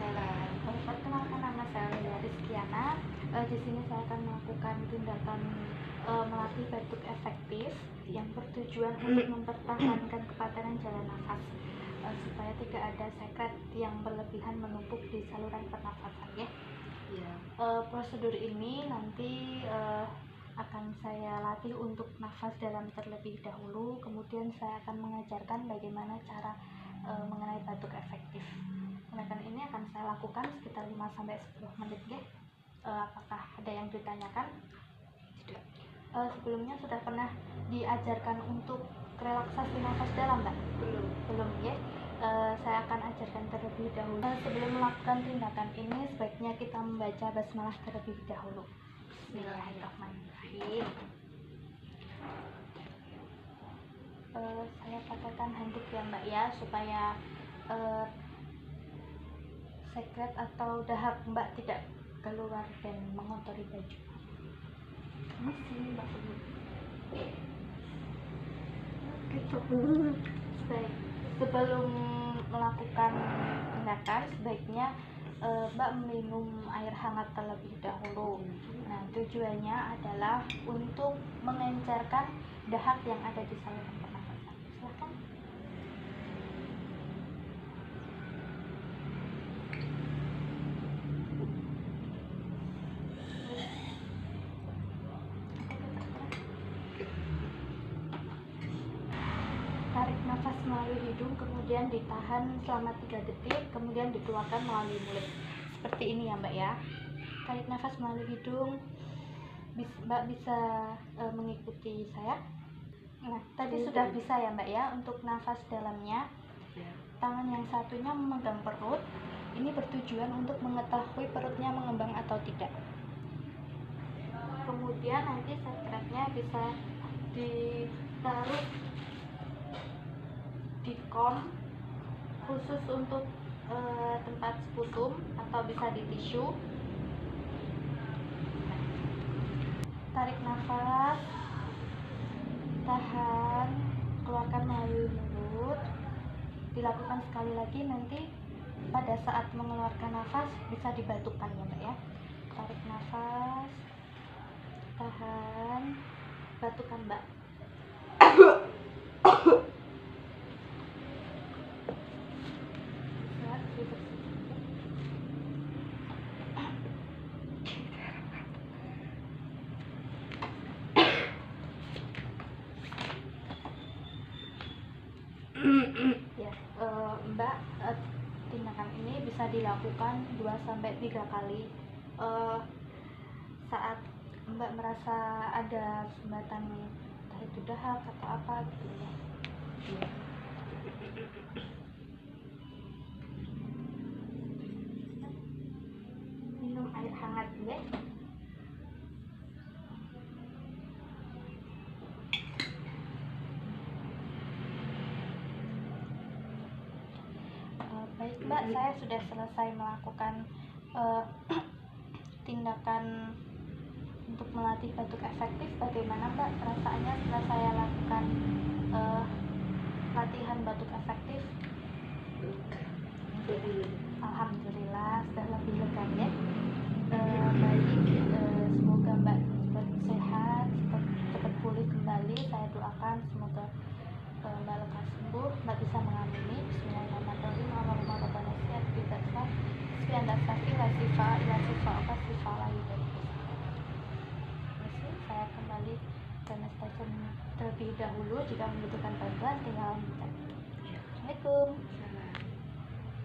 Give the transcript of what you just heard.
Waalaikumsalam. Perkenalkan, nama saya Lia Rizkiana. Di sini saya akan melakukan tindakan melatih batuk efektif yang bertujuan untuk mempertahankan kepatanan jalan nafas supaya tidak ada sekret yang berlebihan menumpuk di saluran pernafasan, ya. Ya. Prosedur ini nanti akan saya latih untuk nafas dalam terlebih dahulu, kemudian saya akan mengajarkan bagaimana cara mengenai batuk efektif. Tindakan ini akan saya lakukan sekitar 5-10 menit, ya. Apakah ada yang ditanyakan? Tidak. Sebelumnya sudah pernah diajarkan untuk relaksasi nafas dalam, Mbak? Belum, ya. Saya akan ajarkan terlebih dahulu. Sebelum melakukan tindakan ini, sebaiknya kita membaca basmalah terlebih dahulu. Bismillahirrahmanirrahim. Saya pakaikan handuk ya, Mbak, ya, supaya sekret atau dahak Mbak tidak keluar dan mengotori baju. Ini sih, Mbak. Baik, sebelum melakukan tindakan sebaiknya Mbak minum air hangat terlebih dahulu. Nah, tujuannya adalah untuk mengencerkan dahak yang ada di saluran pernafasan. Silakan. Tarik nafas melalui hidung, kemudian ditahan selama 3 detik, kemudian dikeluarkan melalui mulut. Seperti ini ya, Mbak, ya. Tarik nafas melalui hidung. Mbak bisa mengikuti saya. Nah, tadi sudah bisa ya, Mbak, ya. Untuk nafas dalamnya, tangan yang satunya memegang perut. Ini bertujuan untuk mengetahui perutnya mengembang atau tidak. Kemudian nanti sekretnya bisa ditaruh di kom khusus untuk tempat sputum atau bisa di tisu. Tarik nafas, tahan, keluarkan melalui mulut. Dilakukan sekali lagi, nanti pada saat mengeluarkan nafas bisa dibatukkan ya, Mbak, ya. Tarik nafas, tahan, batukan, Mbak. Ya, Mbak, tindakan ini bisa dilakukan 2-3 kali. Saat Mbak merasa ada sumbatan entah itu dahak atau apa gitu, ya. Minum air hangat, ya. Baik, Mbak, saya sudah selesai melakukan tindakan untuk melatih batuk efektif. Bagaimana, Mbak, perasaannya setelah saya lakukan latihan batuk efektif? Alhamdulillah, sudah lebih lega, ya. Baik, semoga Mbak cepat sehat, cepat pulih kembali. Saya doakan semoga Mbak lekas sembuh, Mbak bisa mengamini. Bismillahirrahmanirrahim. Allahumma rabbana syi'at bidaksa Sepiandak safi la sifa ila sifa oka sifa la yudari. Saya kembali ke stasiun terlebih dahulu. Jika membutuhkan bantuan tinggal minta. Assalamualaikum.